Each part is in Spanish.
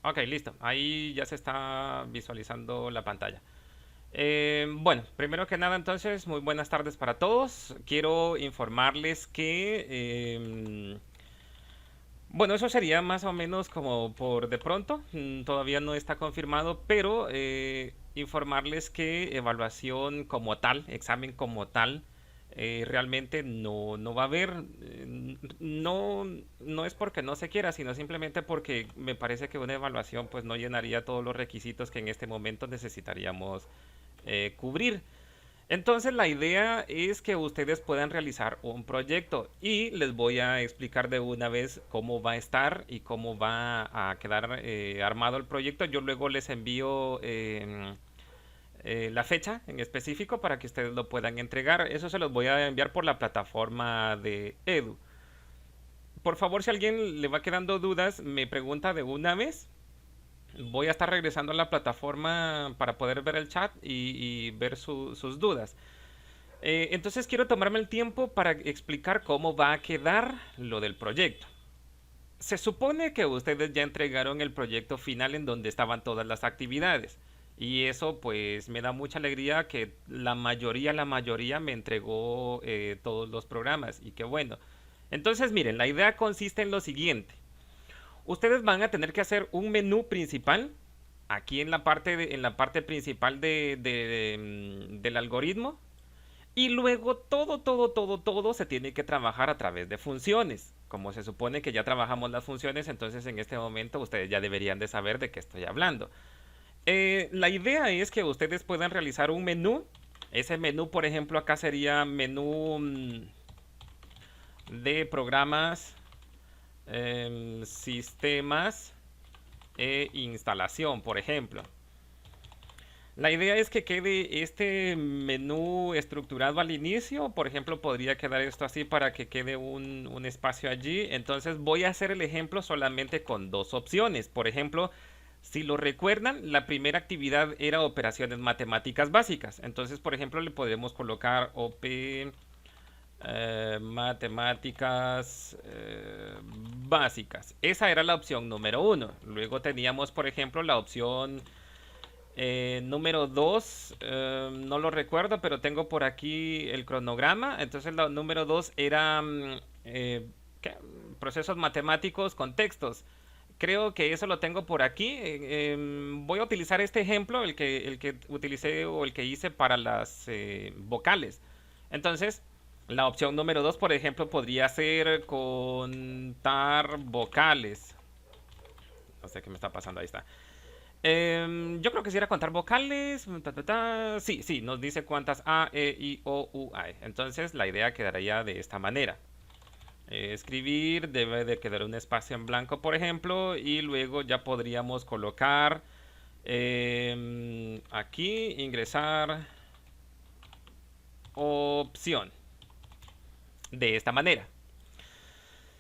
Ok, listo. Ahí ya se está visualizando la pantalla. Bueno, primero que nada entonces, muy buenas tardes para todos. Quiero informarles que, bueno, eso sería más o menos como por de pronto, todavía no está confirmado, pero informarles que evaluación como tal, examen como tal, realmente no va a haber. No, no es porque no se quiera, sino simplemente porque me parece que una evaluación pues no llenaría todos los requisitos que en este momento necesitaríamos cubrir. Entonces la idea es que ustedes puedan realizar un proyecto y les voy a explicar de una vez cómo va a estar y cómo va a quedar armado el proyecto. Yo luego les envío la fecha en específico para que ustedes lo puedan entregar. Eso se los voy a enviar por la plataforma de Edu. Por favor, si a alguien le va quedando dudas, me pregunta de una vez. Voy a estar regresando a la plataforma para poder ver el chat y ver sus dudas. Entonces quiero tomarme el tiempo para explicar cómo va a quedar lo del proyecto. Se supone que ustedes ya entregaron el proyecto final en donde estaban todas las actividades. Y eso pues me da mucha alegría que la mayoría me entregó todos los programas. Y qué bueno. Entonces miren, la idea consiste en lo siguiente. Ustedes van a tener que hacer un menú principal aquí en la parte principal del algoritmo. Y luego todo se tiene que trabajar a través de funciones. Como se supone que ya trabajamos las funciones, entonces en este momento ustedes ya deberían de saber de qué estoy hablando. La idea es que ustedes puedan realizar un menú. Ese menú, por ejemplo, acá sería menú de programas, sistemas e instalación, por ejemplo. La idea es que quede este menú estructurado al inicio. Por ejemplo, podría quedar esto así para que quede un espacio allí. Entonces voy a hacer el ejemplo solamente con dos opciones. Por ejemplo, si lo recuerdan, la primera actividad era operaciones matemáticas básicas. Entonces, por ejemplo, le podemos colocar OP matemáticas básicas. Esa era la opción número uno. Luego teníamos, por ejemplo, la opción número 2, no lo recuerdo, pero tengo por aquí el cronograma. Entonces, la número 2 era ¿qué? Procesos matemáticos con textos. Creo que eso lo tengo por aquí. Voy a utilizar este ejemplo, el que utilicé o el que hice para las vocales. Entonces, la opción número 2, por ejemplo, podría ser contar vocales. No sé qué me está pasando, ahí está. Yo creo que si era contar vocales. Sí, sí, nos dice cuántas A, E, I, O, U hay. Entonces la idea quedaría de esta manera. Escribir, debe de quedar un espacio en blanco, por ejemplo, y luego ya podríamos colocar aquí, ingresar opción. De esta manera.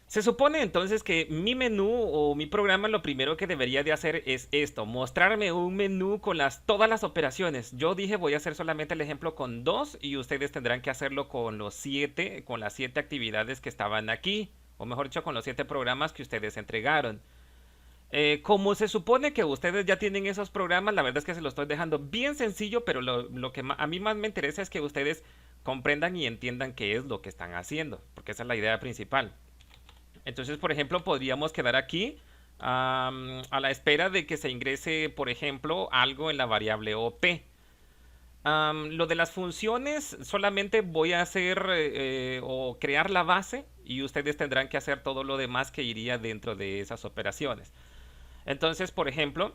Se supone entonces que mi menú o mi programa lo primero que debería de hacer es esto, mostrarme un menú con todas las operaciones. Yo dije voy a hacer solamente el ejemplo con dos y ustedes tendrán que hacerlo con con las 7 actividades que estaban aquí, o mejor dicho, con los 7 programas que ustedes entregaron. Como se supone que ustedes ya tienen esos programas, la verdad es que se los estoy dejando bien sencillo, pero lo que a mí más me interesa es que ustedes comprendan y entiendan qué es lo que están haciendo, porque esa es la idea principal. Entonces, por ejemplo, podríamos quedar aquí a la espera de que se ingrese, por ejemplo, algo en la variable OP. Lo de las funciones, solamente voy a hacer o crear la base y ustedes tendrán que hacer todo lo demás que iría dentro de esas operaciones. Entonces, por ejemplo,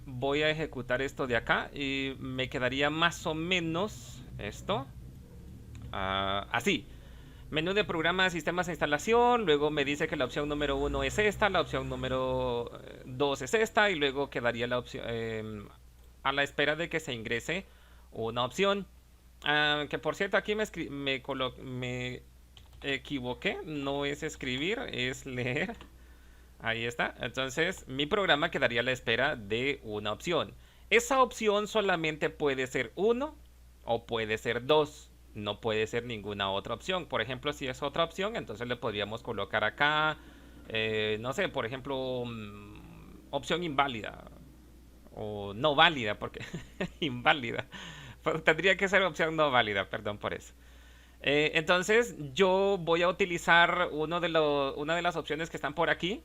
voy a ejecutar esto de acá y me quedaría más o menos esto. Así. Menú de programa, sistemas de instalación. Luego me dice que la opción número uno es esta. La opción número 2 es esta. Y luego quedaría la opción a la espera de que se ingrese una opción. Que por cierto, aquí me equivoqué. No es escribir, es leer. Ahí está. Entonces, mi programa quedaría a la espera de una opción. Esa opción solamente puede ser uno o puede ser dos. No puede ser ninguna otra opción. Por ejemplo, si es otra opción, entonces le podríamos colocar acá. No sé, por ejemplo, opción inválida o no válida, porque inválida. Pues tendría que ser opción no válida, perdón por eso. Entonces yo voy a utilizar una de las opciones que están por aquí,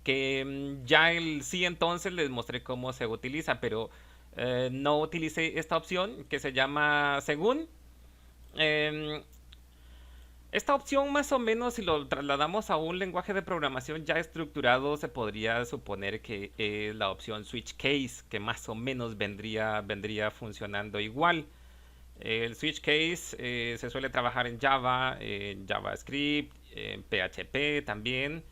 que ya el sí entonces les mostré cómo se utiliza, pero no utilicé esta opción que se llama según. Em, Esta opción más o menos si lo trasladamos a un lenguaje de programación ya estructurado se podría suponer que es la opción switch case que más o menos vendría funcionando igual. El switch case se suele trabajar en Java, en JavaScript, en PHP también.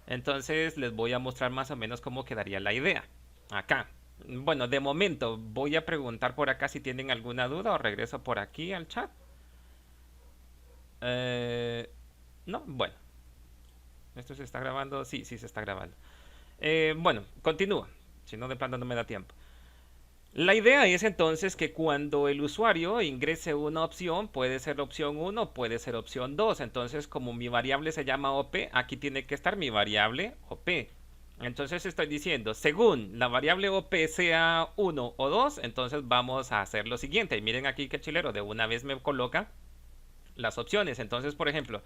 Entonces les voy a mostrar más o menos cómo quedaría la idea. Acá. Bueno, de momento voy a preguntar por acá si tienen alguna duda o regreso por aquí al chat. Eh, no, bueno, esto se está grabando. Sí, sí se está grabando. Bueno, continúa. Si no, de plano no me da tiempo. La idea es entonces que cuando el usuario ingrese una opción, puede ser opción uno, puede ser opción 2. Entonces, como mi variable se llama OP, aquí tiene que estar mi variable OP. Entonces estoy diciendo, según la variable OP sea uno o 2, entonces vamos a hacer lo siguiente. Y miren aquí que chilero, de una vez me coloca las opciones. Entonces, por ejemplo,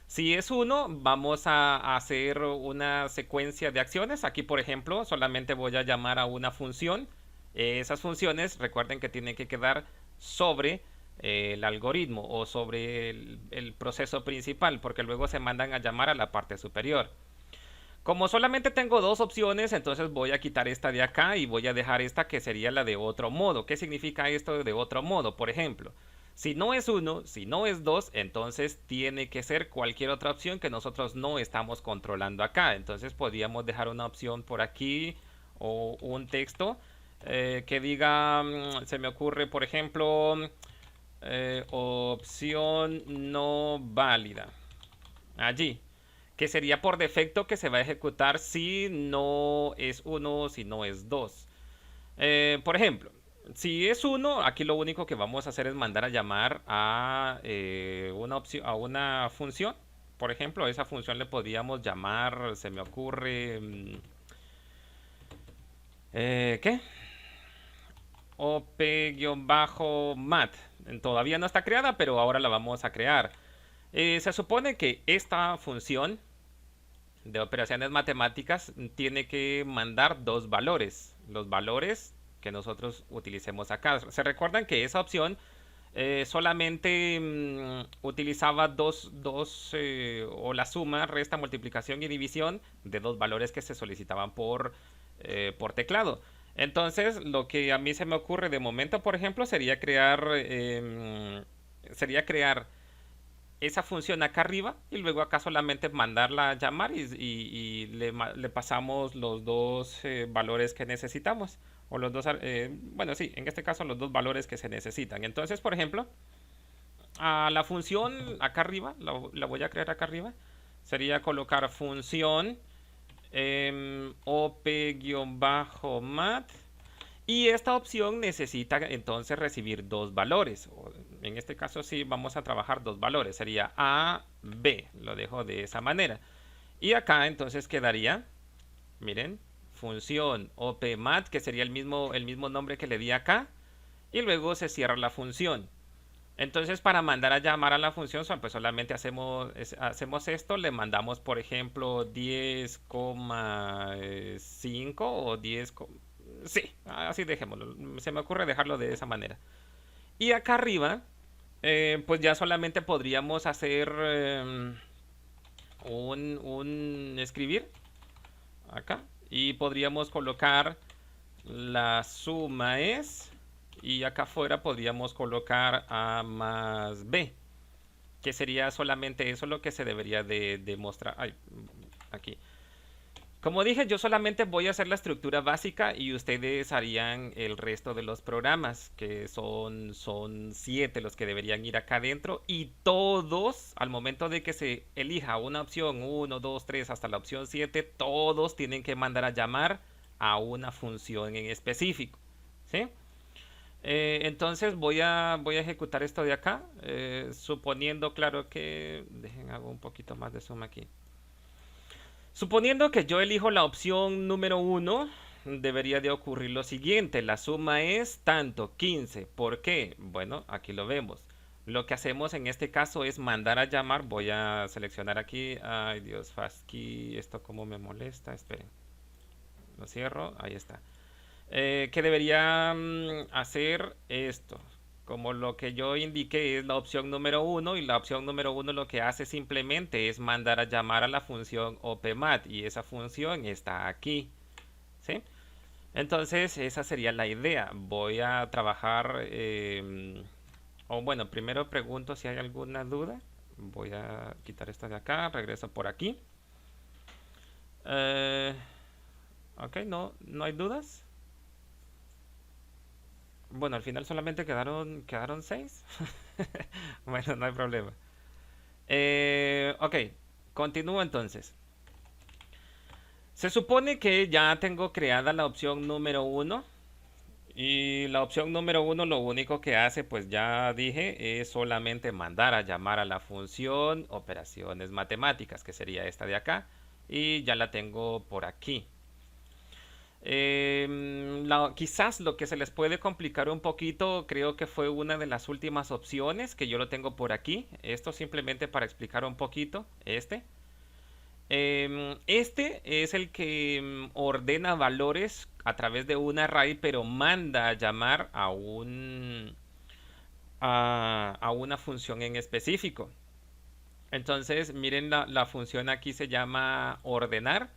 si es uno, vamos a hacer una secuencia de acciones. Aquí, por ejemplo, solamente voy a llamar a una función. Esas funciones, recuerden que tienen que quedar sobre el algoritmo o sobre el proceso principal, porque luego se mandan a llamar a la parte superior. Como solamente tengo dos opciones, entonces voy a quitar esta de acá y voy a dejar esta que sería la de otro modo. ¿Qué significa esto de otro modo? Por ejemplo, si no es uno, si no es dos, entonces tiene que ser cualquier otra opción que nosotros no estamos controlando acá. Entonces podríamos dejar una opción por aquí o un texto que diga, se me ocurre, por ejemplo, opción no válida. Allí que sería por defecto que se va a ejecutar si no es uno, si no es 2. Por ejemplo, si es uno, aquí lo único que vamos a hacer es mandar a llamar a una opción, a una función. Por ejemplo, a esa función le podríamos llamar, se me ocurre, ¿qué? op-mat. Todavía no está creada, pero ahora la vamos a crear. Se supone que esta función de operaciones matemáticas tiene que mandar dos valores. Los valores que nosotros utilicemos acá. Se recuerdan que esa opción solamente utilizaba o la suma, resta, multiplicación y división de dos valores que se solicitaban por teclado. Entonces, lo que a mí se me ocurre de momento, por ejemplo, sería crear esa función acá arriba y luego acá solamente mandarla a llamar y le pasamos los dos valores que necesitamos. O los dos, bueno, sí, en este caso los dos valores que se necesitan. Entonces, por ejemplo, a la función acá arriba, la voy a crear acá arriba, sería colocar función op-mat y esta opción necesita entonces recibir dos valores. En este caso sí vamos a trabajar dos valores. Sería A, B. Lo dejo de esa manera. Y acá entonces quedaría, miren, función opmat, que sería el mismo nombre que le di acá. Y luego se cierra la función. Entonces para mandar a llamar a la función, pues solamente hacemos esto. Le mandamos, por ejemplo, 10,5 o 10. Sí, así dejémoslo. Se me ocurre dejarlo de esa manera. Y acá arriba, pues ya solamente podríamos hacer un escribir acá. Y podríamos colocar la suma es. Y acá afuera podríamos colocar A más B. Que sería solamente eso lo que se debería de mostrar. Ay, aquí. Como dije, yo solamente voy a hacer la estructura básica y ustedes harían el resto de los programas, que son 7 los que deberían ir acá adentro. Y todos, al momento de que se elija una opción, uno 2 3 hasta la opción 7, todos tienen que mandar a llamar a una función en específico. ¿Sí? Entonces voy a ejecutar esto de acá, suponiendo, claro que... Dejen, hago un poquito más de zoom aquí. Suponiendo que yo elijo la opción número uno, debería de ocurrir lo siguiente. La suma es tanto, 15. ¿Por qué? Bueno, aquí lo vemos. Lo que hacemos en este caso es mandar a llamar. Voy a seleccionar aquí. Ay, Dios, FASCII. Esto como me molesta. Esperen. Lo cierro. Ahí está. Que debería hacer esto. Como lo que yo indiqué es la opción número uno, y la opción número uno lo que hace simplemente es mandar a llamar a la función OPMAT, y esa función está aquí, ¿sí? Entonces esa sería la idea. Voy a trabajar, o bueno, primero pregunto si hay alguna duda. Voy a quitar esta de acá, regreso por aquí. Eh, ok, no hay dudas. Bueno, al final solamente quedaron 6. Bueno, no hay problema. Ok, continúo entonces. Se supone que ya tengo creada la opción número uno. Y la opción número uno lo único que hace, pues ya dije, es solamente mandar a llamar a la función operaciones matemáticas, que sería esta de acá. Y ya la tengo por aquí. Quizás lo que se les puede complicar un poquito, creo que fue una de las últimas opciones, que yo lo tengo por aquí. Esto simplemente para explicar un poquito. Este es el que ordena valores a través de un array, pero manda a llamar a una función en específico. Entonces, miren, la función aquí se llama ordenar,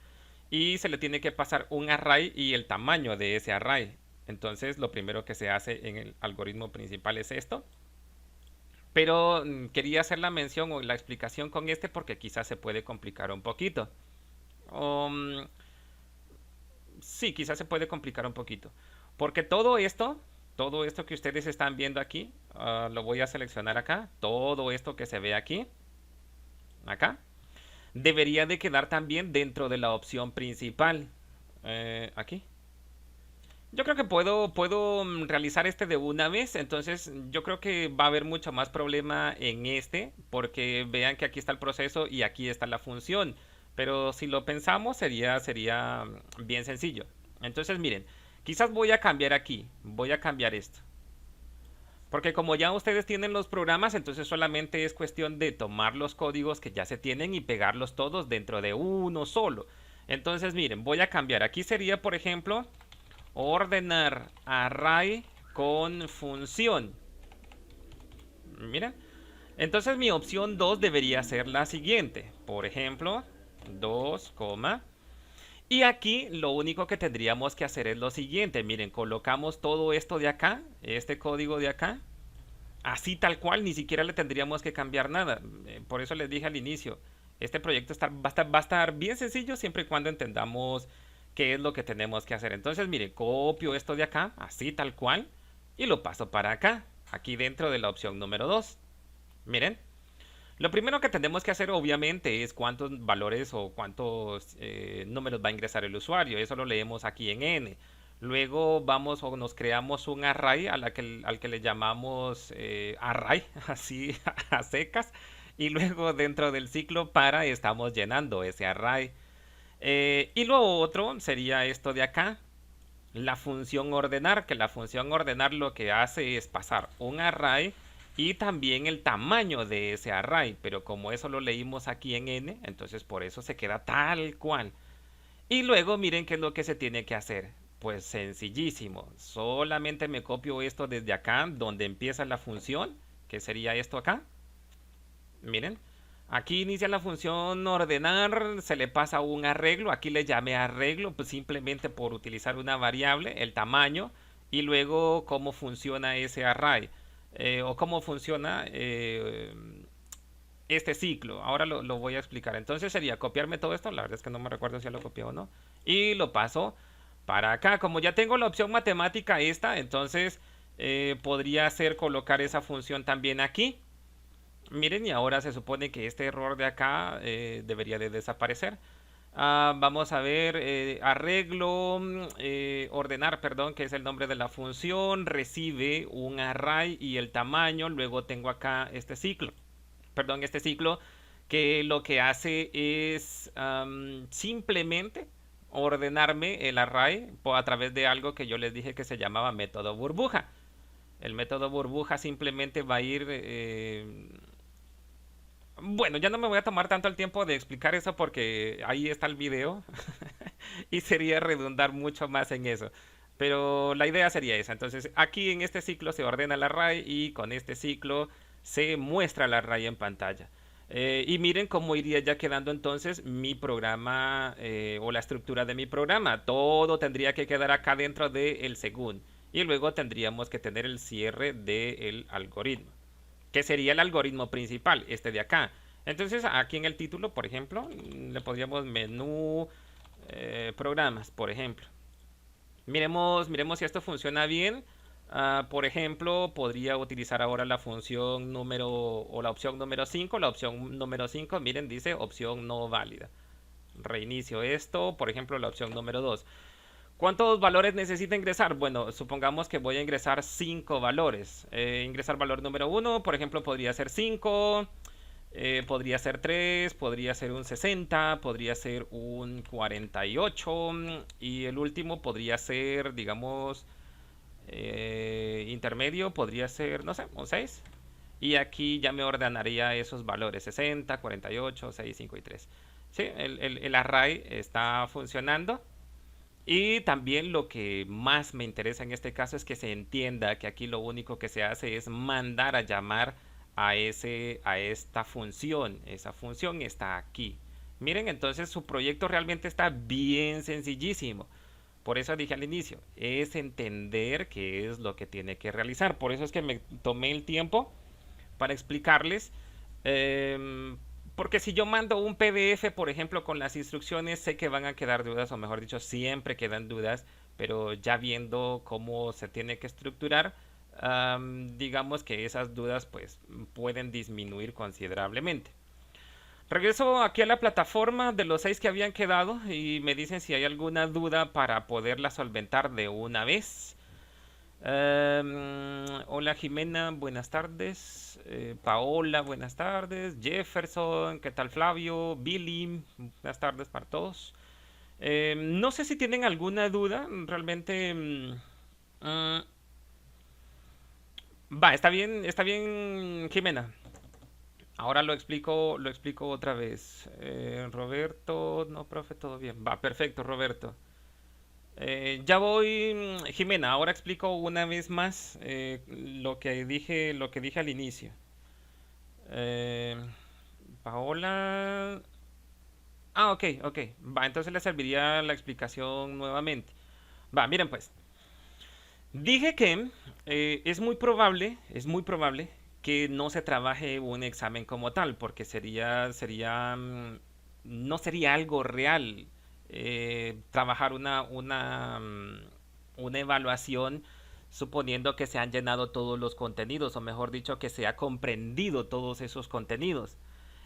y se le tiene que pasar un array y el tamaño de ese array. Entonces, lo primero que se hace en el algoritmo principal es esto. Pero quería hacer la mención o la explicación con este porque quizás se puede complicar un poquito. Um, sí, quizás se puede complicar un poquito. Porque todo esto que ustedes están viendo aquí, lo voy a seleccionar acá. Todo esto que se ve aquí, acá, debería de quedar también dentro de la opción principal. Aquí. Yo creo que puedo realizar este de una vez. Entonces yo creo que va a haber mucho más problema en este, porque vean que aquí está el proceso y aquí está la función. Pero si lo pensamos sería bien sencillo. Entonces miren, quizás voy a cambiar aquí, voy a cambiar esto. Porque como ya ustedes tienen los programas, entonces solamente es cuestión de tomar los códigos que ya se tienen y pegarlos todos dentro de uno solo. Entonces miren, voy a cambiar. Aquí sería, por ejemplo, ordenar array con función. Mira. Entonces mi opción 2 debería ser la siguiente. Por ejemplo, 2, y aquí lo único que tendríamos que hacer es lo siguiente. Miren, colocamos todo esto de acá, este código de acá, así tal cual, ni siquiera le tendríamos que cambiar nada. Por eso les dije al inicio, este proyecto va a estar bien sencillo siempre y cuando entendamos qué es lo que tenemos que hacer. Entonces, miren, copio esto de acá, así tal cual, y lo paso para acá, aquí dentro de la opción número 2. Miren, lo primero que tenemos que hacer obviamente es cuántos valores o cuántos números va a ingresar el usuario. Eso lo leemos aquí en n. Luego vamos o nos creamos un array al que le llamamos array, así a secas. Y luego dentro del ciclo para estamos llenando ese array. Y lo otro sería esto de acá, la función ordenar, que la función ordenar lo que hace es pasar un array y también el tamaño de ese array, pero como eso lo leímos aquí en n, entonces por eso se queda tal cual. Y luego miren qué es lo que se tiene que hacer. Pues sencillísimo, solamente me copio esto desde acá, donde empieza la función, que sería esto acá. Miren, aquí inicia la función ordenar, se le pasa un arreglo, aquí le llamé arreglo, pues simplemente por utilizar una variable, el tamaño, y luego cómo funciona ese array, o cómo funciona este ciclo. Ahora lo voy a explicar. Entonces sería copiarme todo esto, la verdad es que no me recuerdo si ya lo copié o no, y lo paso para acá. Como ya tengo la opción matemática esta, entonces podría hacer colocar esa función también aquí. Miren, y ahora se supone que este error de acá debería de desaparecer. Vamos a ver, arreglo, ordenar, perdón, que es el nombre de la función, recibe un array y el tamaño. Luego tengo acá este ciclo, que lo que hace es simplemente ordenarme el array a través de algo que yo les dije que se llamaba método burbuja. El método burbuja simplemente va a ir... bueno, ya no me voy a tomar tanto el tiempo de explicar eso porque ahí está el video y sería redundar mucho más en eso. Pero la idea sería esa. Entonces, aquí en este ciclo se ordena el array y con este ciclo se muestra el array en pantalla. Y miren cómo iría ya quedando entonces mi programa o la estructura de mi programa. Todo tendría que quedar acá dentro del según. Y luego tendríamos que tener el cierre del algoritmo, que sería el algoritmo principal, este de acá. Entonces aquí en el título, por ejemplo, le podríamos menú programas, por ejemplo. Miremos si esto funciona bien. Por ejemplo, podría utilizar ahora la función número o la opción número 5. La opción número 5, miren, dice opción no válida. Reinicio esto, por ejemplo, la opción número 2. ¿Cuántos valores necesita ingresar? Bueno, supongamos que voy a ingresar 5 valores. Ingresar valor número 1, por ejemplo, podría ser 5, podría ser 3, podría ser un 60, podría ser un 48 y el último podría ser, digamos, intermedio, podría ser, no sé, un 6. Y aquí ya me ordenaría esos valores, 60, 48, 6, 5 y 3. Sí, el array está funcionando. Y también lo que más me interesa en este caso es que se entienda que aquí lo único que se hace es mandar a llamar a esta función. Esa función está aquí. Miren, entonces su proyecto realmente está bien sencillísimo. Por eso dije al inicio, es entender qué es lo que tiene que realizar. Por eso es que me tomé el tiempo para explicarles. Porque si yo mando un PDF, por ejemplo, con las instrucciones, sé que van a quedar dudas, o mejor dicho, siempre quedan dudas, pero ya viendo cómo se tiene que estructurar, digamos que esas dudas pues pueden disminuir considerablemente. Regreso aquí a la plataforma de los 6 que habían quedado y me dicen si hay alguna duda para poderla solventar de una vez. Hola Jimena, buenas tardes. Paola, buenas tardes. Jefferson, ¿qué tal Flavio? Billy, buenas tardes para todos. No sé si tienen alguna duda, realmente... mm, va, está bien Jimena. Ahora lo explico otra vez. Roberto, no, profe, todo bien. Va, perfecto, Roberto. Ya voy, Jimena, ahora explico una vez más lo que dije al inicio. Eh, Paola. Ah, ok, ok. Va, entonces le serviría la explicación nuevamente. Va, miren pues. Dije que es muy probable que no se trabaje un examen como tal, porque no sería algo real trabajar una evaluación suponiendo que se han llenado todos los contenidos, o mejor dicho, que se ha comprendido todos esos contenidos.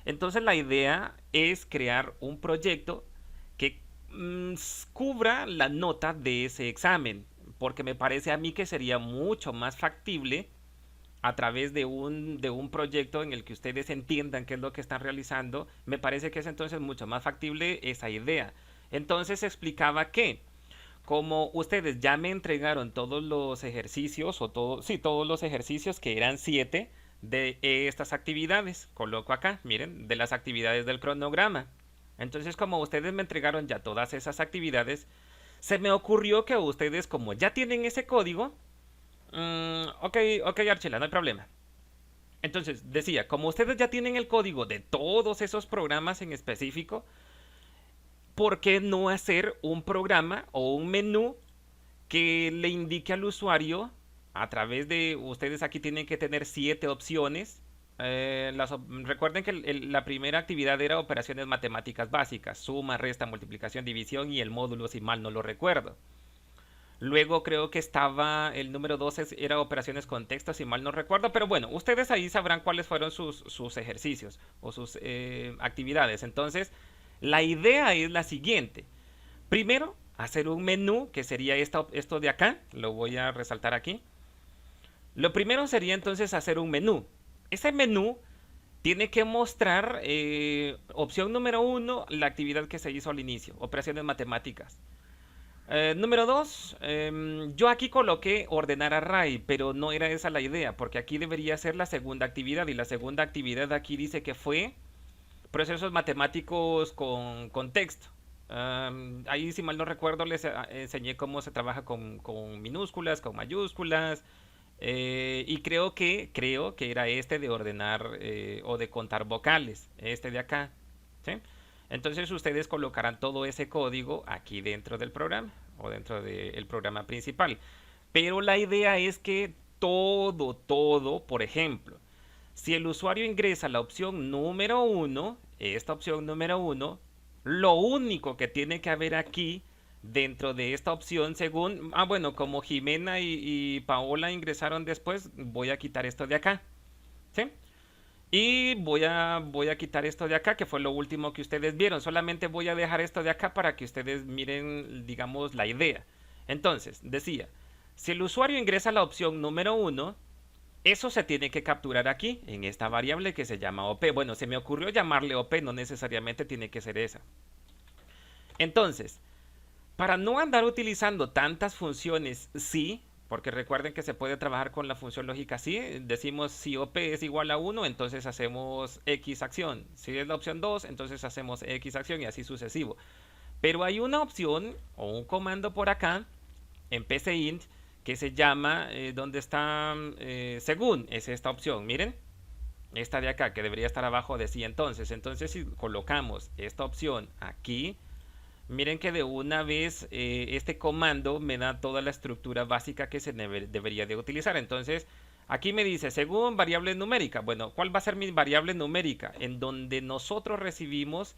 Entonces la idea es crear un proyecto que cubra la nota de ese examen, porque me parece a mí que sería mucho más factible a través de un proyecto en el que ustedes entiendan qué es lo que están realizando. Me parece que es entonces mucho más factible esa idea. Entonces explicaba que como ustedes ya me entregaron todos los ejercicios, o todo, sí, todos los ejercicios que eran 7 de estas actividades, coloco acá, miren, de las actividades del cronograma. Entonces, como ustedes me entregaron ya todas esas actividades, se me ocurrió que ustedes, como ya tienen ese código, ok, ok, Archela, no hay problema. Entonces, decía, como ustedes ya tienen el código de todos esos programas en específico, ¿por qué no hacer un programa o un menú que le indique al usuario a través de, ustedes aquí tienen que tener 7 opciones. Recuerden que la primera actividad era operaciones matemáticas básicas, suma, resta, multiplicación, división y el módulo, si mal no lo recuerdo. Luego creo que estaba el número 12, era operaciones con texto, si mal no recuerdo, pero bueno, ustedes ahí sabrán cuáles fueron sus ejercicios o sus actividades. Entonces, la idea es la siguiente. Primero, hacer un menú, que sería esto de acá, lo voy a resaltar aquí. Lo primero sería entonces hacer un menú. Ese menú tiene que mostrar, opción número uno, la actividad que se hizo al inicio, operaciones matemáticas. Número 2, yo aquí coloqué ordenar array, pero no era esa la idea, porque aquí debería ser la segunda actividad, y la segunda actividad aquí dice que fue procesos matemáticos con texto. Ahí, si mal no recuerdo, les enseñé cómo se trabaja con minúsculas, con mayúsculas, y creo que era este de ordenar, o de contar vocales, este de acá, ¿sí? Entonces ustedes colocarán todo ese código aquí dentro del programa o dentro del programa principal. Pero la idea es que todo, por ejemplo, si el usuario ingresa la opción número uno, esta opción número uno, lo único que tiene que haber aquí dentro de esta opción, según, bueno, como Jimena y Paola ingresaron después, voy a quitar esto de acá, ¿sí? Y voy a quitar esto de acá, que fue lo último que ustedes vieron. Solamente voy a dejar esto de acá para que ustedes miren, digamos, la idea. Entonces, decía, si el usuario ingresa la opción número uno, eso se tiene que capturar aquí, en esta variable que se llama OP. Bueno, se me ocurrió llamarle OP, no necesariamente tiene que ser esa. Entonces, para no andar utilizando tantas funciones sí, porque recuerden que se puede trabajar con la función lógica sí, decimos si OP es igual a 1, entonces hacemos X acción. Si es la opción 2, entonces hacemos X acción y así sucesivo. Pero hay una opción o un comando por acá en PCInt que se llama, donde está, según, es esta opción, miren, esta de acá que debería estar abajo de sí entonces. Entonces si colocamos esta opción aquí, miren que de una vez, este comando me da toda la estructura básica que se debería de utilizar. Entonces, aquí me dice, según variable numérica. Bueno, ¿cuál va a ser mi variable numérica? En donde nosotros recibimos,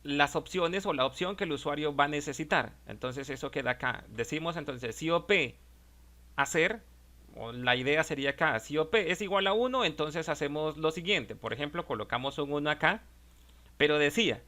las opciones o la opción que el usuario va a necesitar. Entonces, eso queda acá. Decimos entonces, si OP hacer, o la idea sería acá, si OP es igual a 1, entonces hacemos lo siguiente. Por ejemplo, colocamos un 1 acá, pero decía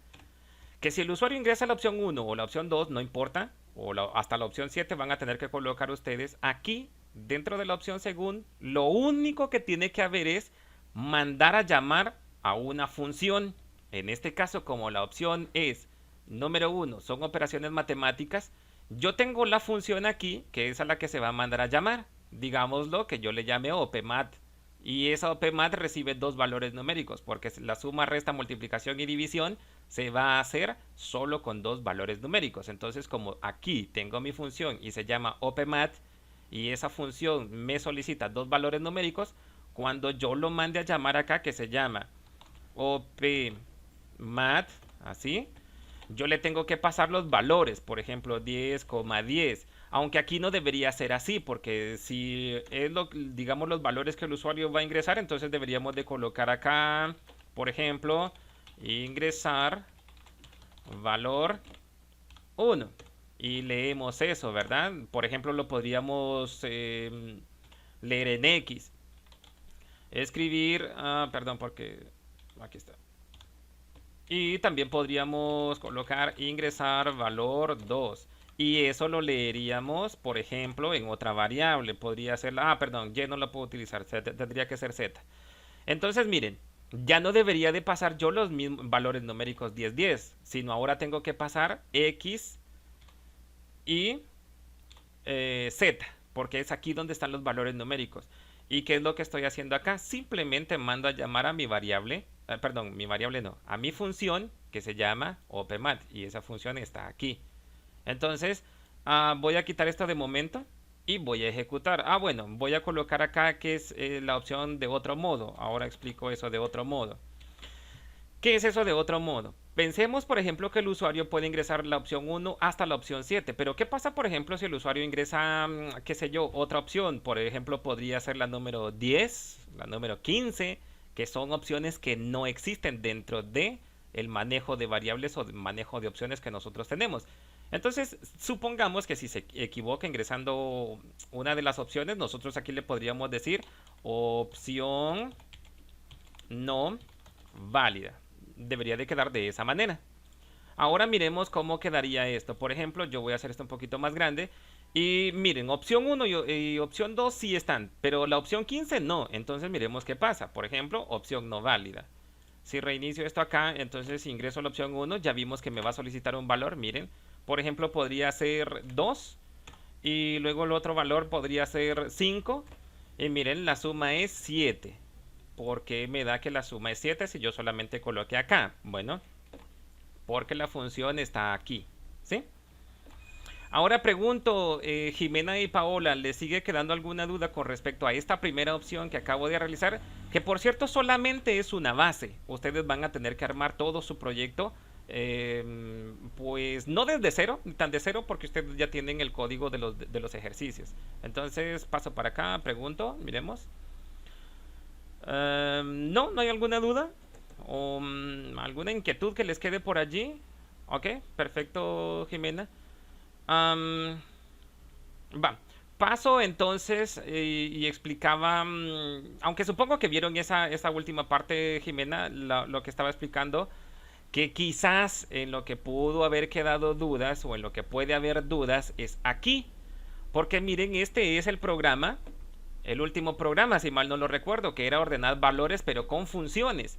que si el usuario ingresa a la opción 1 o la opción 2, no importa, o hasta la opción 7 van a tener que colocar ustedes aquí, dentro de la opción según, lo único que tiene que haber es mandar a llamar a una función. En este caso, como la opción es número 1, son operaciones matemáticas, yo tengo la función aquí, que es a la que se va a mandar a llamar. Digámoslo que yo le llame OPMAT. Y esa OPMAT recibe dos valores numéricos, porque la suma, resta, multiplicación y división se va a hacer solo con dos valores numéricos. Entonces, como aquí tengo mi función y se llama OPMAT, y esa función me solicita dos valores numéricos, cuando yo lo mande a llamar acá, que se llama OPMAT, así, yo le tengo que pasar los valores, por ejemplo 10,10, aunque aquí no debería ser así, porque si es digamos los valores que el usuario va a ingresar, entonces deberíamos de colocar acá, por ejemplo, ingresar valor 1 y leemos eso, ¿verdad? Por ejemplo, lo podríamos, leer en X, escribir, perdón, porque aquí está. Y también podríamos colocar ingresar valor 2. Y eso lo leeríamos, por ejemplo, en otra variable. Podría ser, perdón, Y no la puedo utilizar, tendría que ser Z. Entonces, miren, ya no debería de pasar yo los mismos valores numéricos 10, 10, sino ahora tengo que pasar X y, Z, porque es aquí donde están los valores numéricos. ¿Y qué es lo que estoy haciendo acá? Simplemente mando a llamar a mi variable, perdón, mi variable no, a mi función que se llama OPMAT, y esa función está aquí. Entonces, voy a quitar esto de momento y voy a ejecutar. Bueno, voy a colocar acá que es, la opción de otro modo. Ahora explico eso de otro modo. ¿Qué es eso de otro modo? Pensemos, por ejemplo, que el usuario puede ingresar la opción 1 hasta la opción 7, pero ¿qué pasa, por ejemplo, si el usuario ingresa, qué sé yo, otra opción? Por ejemplo, podría ser la número 10, la número 15, que son opciones que no existen dentro de el manejo de variables o de manejo de opciones que nosotros tenemos. Entonces, supongamos que si se equivoca ingresando una de las opciones, nosotros aquí le podríamos decir opción no válida. Debería de quedar de esa manera. Ahora miremos cómo quedaría esto. Por ejemplo, yo voy a hacer esto un poquito más grande. Y miren, opción uno y opción 2 sí están, pero la opción 15 no. Entonces miremos qué pasa. Por ejemplo, opción no válida. Si reinicio esto acá, entonces ingreso a la opción uno, ya vimos que me va a solicitar un valor, miren. Por ejemplo, podría ser 2 y luego el otro valor podría ser 5. Y miren, la suma es 7. ¿Por qué me da que la suma es 7 si yo solamente coloqué acá? Bueno, porque la función está aquí, ¿sí? Ahora pregunto, Jimena y Paola, ¿les sigue quedando alguna duda con respecto a esta primera opción que acabo de realizar? Que por cierto solamente es una base. Ustedes van a tener que armar todo su proyecto, pues no desde cero, ni tan de cero, porque ustedes ya tienen el código de los ejercicios. Entonces paso para acá, pregunto, miremos. No, no hay alguna duda o alguna inquietud que les quede por allí. Ok, perfecto, Jimena. Am, Va, paso entonces y explicaba, aunque supongo que vieron esa última parte, Jimena, lo que estaba explicando, que quizás en lo que pudo haber quedado dudas o en lo que puede haber dudas es aquí. Porque miren, este es el programa, el último programa, si mal no lo recuerdo, que era ordenar valores pero con funciones.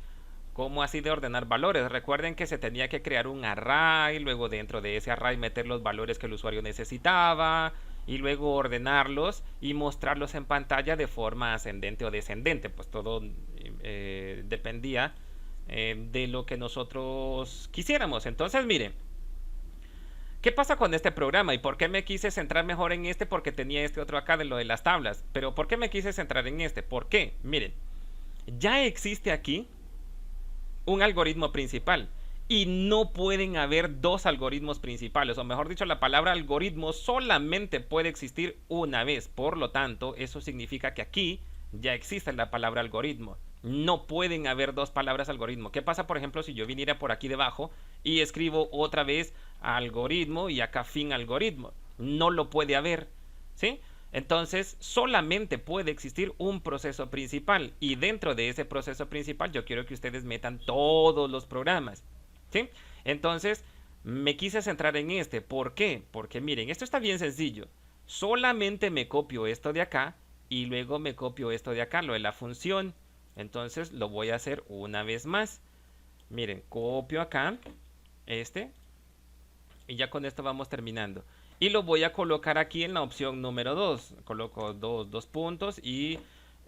¿Cómo así de ordenar valores? Recuerden que se tenía que crear un array, luego dentro de ese array meter los valores que el usuario necesitaba y luego ordenarlos y mostrarlos en pantalla de forma ascendente o descendente. Pues todo dependía de lo que nosotros quisiéramos. Entonces, miren, ¿qué pasa con este programa? ¿Y por qué me quise centrar mejor en este? Porque tenía este otro acá de lo de las tablas. Pero ¿por qué me quise centrar en este? ¿Por qué? Miren, ya existe aquí un algoritmo principal. Y no pueden haber dos algoritmos principales, o mejor dicho, la palabra algoritmo solamente puede existir una vez. Por lo tanto, eso significa que aquí ya existe la palabra algoritmo. No pueden haber dos palabras algoritmo. ¿Qué pasa, por ejemplo, si yo viniera por aquí debajo y escribo otra vez algoritmo y acá fin algoritmo? No lo puede haber, ¿sí? Entonces, solamente puede existir un proceso principal y dentro de ese proceso principal yo quiero que ustedes metan todos los programas, ¿sí? Entonces, me quise centrar en este. ¿Por qué? Porque miren, esto está bien sencillo. Solamente me copio esto de acá y luego me copio esto de acá, lo de la función. Entonces, lo voy a hacer una vez más. Miren, copio acá este y ya con esto vamos terminando. Y lo voy a colocar aquí en la opción número 2. Coloco dos puntos y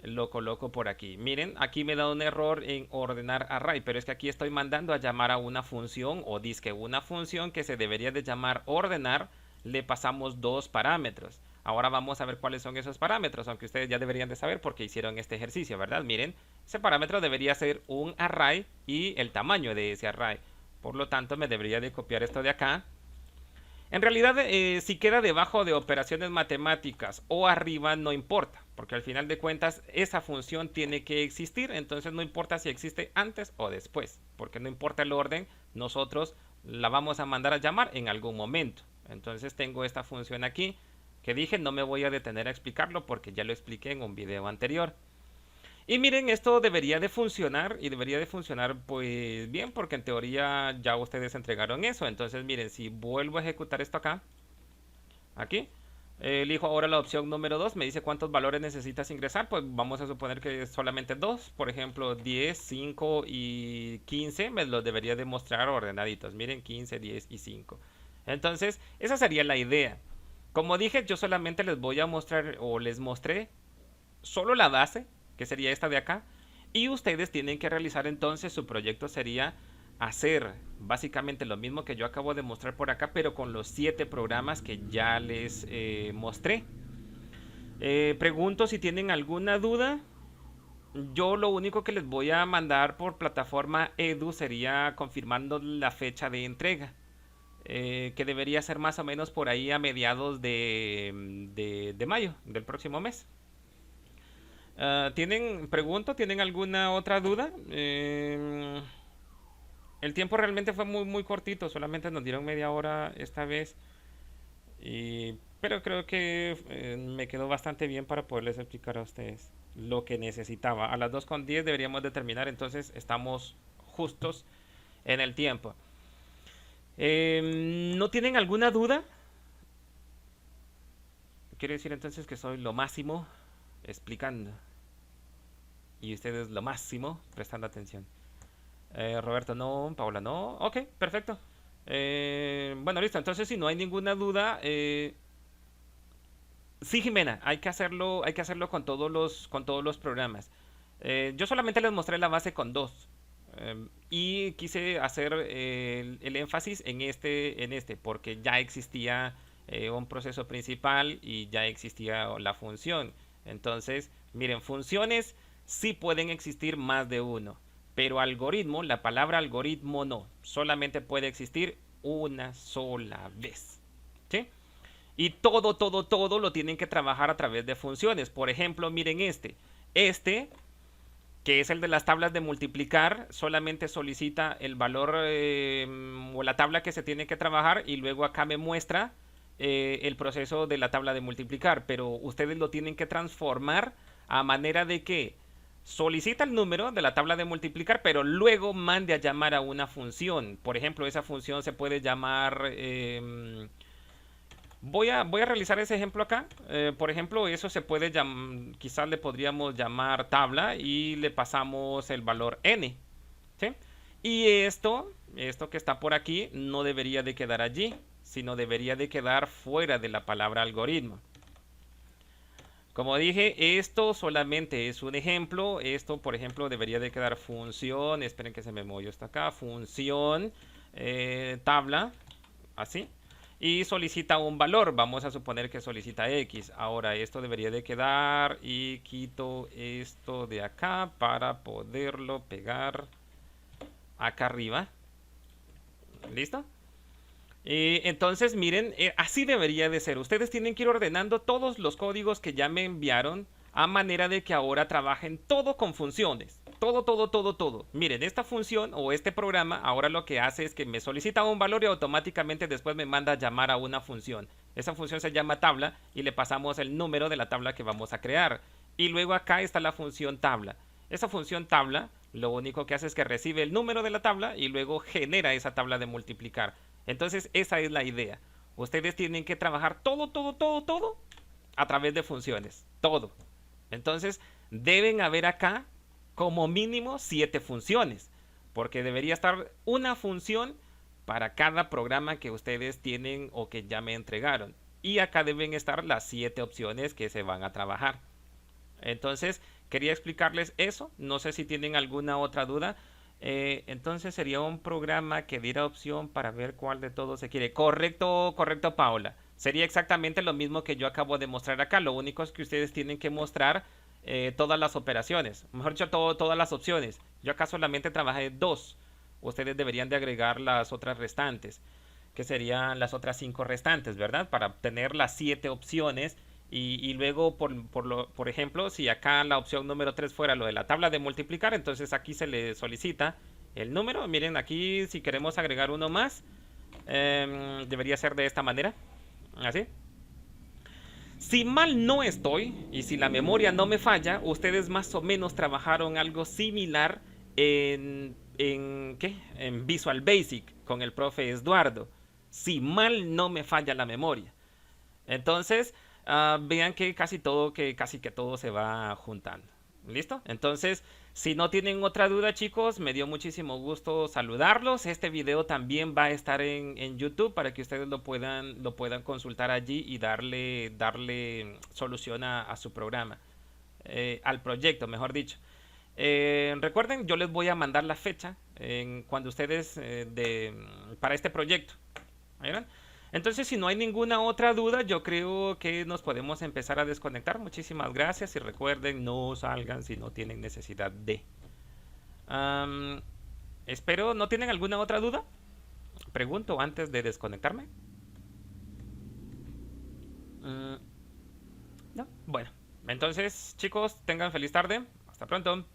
lo coloco por aquí. Miren, aquí me da un error en ordenar array, pero es que aquí estoy mandando a llamar a una función o disque una función que se debería de llamar ordenar. Le pasamos dos parámetros. Ahora vamos a ver cuáles son esos parámetros, aunque ustedes ya deberían de saber porque hicieron este ejercicio, ¿verdad? Miren, ese parámetro debería ser un array y el tamaño de ese array. Por lo tanto, me debería de copiar esto de acá. En realidad, si queda debajo de operaciones matemáticas o arriba, no importa, porque al final de cuentas esa función tiene que existir, entonces no importa si existe antes o después, porque no importa el orden, nosotros la vamos a mandar a llamar en algún momento. Entonces tengo esta función aquí, que dije no me voy a detener a explicarlo porque ya lo expliqué en un video anterior. Y miren, esto debería de funcionar y debería de funcionar pues bien porque en teoría ya ustedes entregaron eso. Entonces miren, si vuelvo a ejecutar esto acá, aquí, elijo ahora la opción número 2, me dice cuántos valores necesitas ingresar, pues vamos a suponer que solamente dos, por ejemplo 10, 5 y 15 me los debería de mostrar ordenaditos, miren 15, 10 y 5. Entonces esa sería la idea. Como dije, yo solamente les voy a mostrar o les mostré solo la base, que sería esta de acá, y ustedes tienen que realizar entonces su proyecto sería hacer básicamente lo mismo que yo acabo de mostrar por acá, pero con los 7 programas que ya les mostré. Pregunto si tienen alguna duda. Yo lo único que les voy a mandar por plataforma Edu sería confirmando la fecha de entrega. Que debería ser más o menos por ahí a mediados de mayo del próximo mes. ¿Tienen alguna otra duda? El tiempo realmente fue muy, muy cortito, solamente nos dieron media hora esta vez, pero creo que me quedó bastante bien para poderles explicar a ustedes lo que necesitaba. A las 2:10 deberíamos de terminar, entonces estamos justos en el tiempo. ¿No tienen alguna duda? quiere decir entonces que soy lo máximo explicando. Y ustedes lo máximo prestando atención. Roberto no, Paola no. Ok, perfecto. Bueno, listo. Entonces, si no hay ninguna duda, sí, Jimena, hay que hacerlo con todos los programas. Yo solamente les mostré la base con dos. Y quise hacer el énfasis en este, porque ya existía un proceso principal y ya existía la función. Entonces, miren, funciones sí pueden existir más de uno, pero algoritmo, la palabra algoritmo no, solamente puede existir una sola vez. ¿Sí? Y todo lo tienen que trabajar a través de funciones. Por ejemplo, miren este, que es el de las tablas de multiplicar, solamente solicita el valor o la tabla que se tiene que trabajar y luego acá me muestra el proceso de la tabla de multiplicar, pero ustedes lo tienen que transformar a manera de que solicita el número de la tabla de multiplicar, pero luego mande a llamar a una función. Por ejemplo, esa función se puede llamar... voy a realizar ese ejemplo acá. Por ejemplo, eso se puede llamar, quizás le podríamos llamar tabla y le pasamos el valor n. ¿Sí? Y esto que está por aquí no debería de quedar allí, sino debería de quedar fuera de la palabra algoritmo. Como dije, esto solamente es un ejemplo. Esto, por ejemplo, debería de quedar función. Esperen que se me movió esto acá. Función, tabla, así. Y solicita un valor. Vamos a suponer que solicita X. Ahora esto debería de quedar y quito esto de acá para poderlo pegar acá arriba. ¿Listo? Entonces, miren, así debería de ser. Ustedes tienen que ir ordenando todos los códigos que ya me enviaron a manera de que ahora trabajen todo con funciones. Todo. Miren, esta función o este programa ahora lo que hace es que me solicita un valor y automáticamente después me manda a llamar a una función. Esa función se llama tabla y le pasamos el número de la tabla que vamos a crear. Y luego acá está la función tabla. Esa función tabla lo único que hace es que recibe el número de la tabla y luego genera esa tabla de multiplicar. Entonces esa es la idea. Ustedes tienen que trabajar todo a través de funciones. Todo. Entonces deben haber acá como mínimo 7 funciones. Porque debería estar una función para cada programa que ustedes tienen o que ya me entregaron. Y acá deben estar las 7 opciones que se van a trabajar. Entonces quería explicarles eso. No sé si tienen alguna otra duda. Entonces sería un programa que diera opción para ver cuál de todos se quiere. Correcto, Paola. Sería exactamente lo mismo que yo acabo de mostrar acá. Lo único es que ustedes tienen que mostrar todas las operaciones. Mejor dicho, todas las opciones. Yo acá solamente trabajé 2. Ustedes deberían de agregar las otras restantes, que serían las otras 5 restantes, ¿verdad? Para obtener las 7 opciones. Y luego, por ejemplo, si acá la opción número 3 fuera lo de la tabla de multiplicar, entonces aquí se le solicita el número. Miren, aquí si queremos agregar uno más, debería ser de esta manera. Así. Si mal no estoy, y si la memoria no me falla, ustedes más o menos trabajaron algo similar ¿qué? En Visual Basic con el profe Eduardo. Si mal no me falla la memoria. Entonces... vean que casi que todo se va juntando. ¿Listo? Entonces, si no tienen otra duda, chicos, me dio muchísimo gusto saludarlos. Este video también va a estar en YouTube para que ustedes lo puedan consultar allí y darle solución a su programa. Al proyecto, mejor dicho. Recuerden, yo les voy a mandar la fecha cuando ustedes para este proyecto. ¿Vieron? Entonces, si no hay ninguna otra duda, yo creo que nos podemos empezar a desconectar. Muchísimas gracias y recuerden, no salgan si no tienen necesidad de. Espero, ¿no tienen alguna otra duda? Pregunto antes de desconectarme. No, bueno. Entonces, chicos, tengan feliz tarde. Hasta pronto.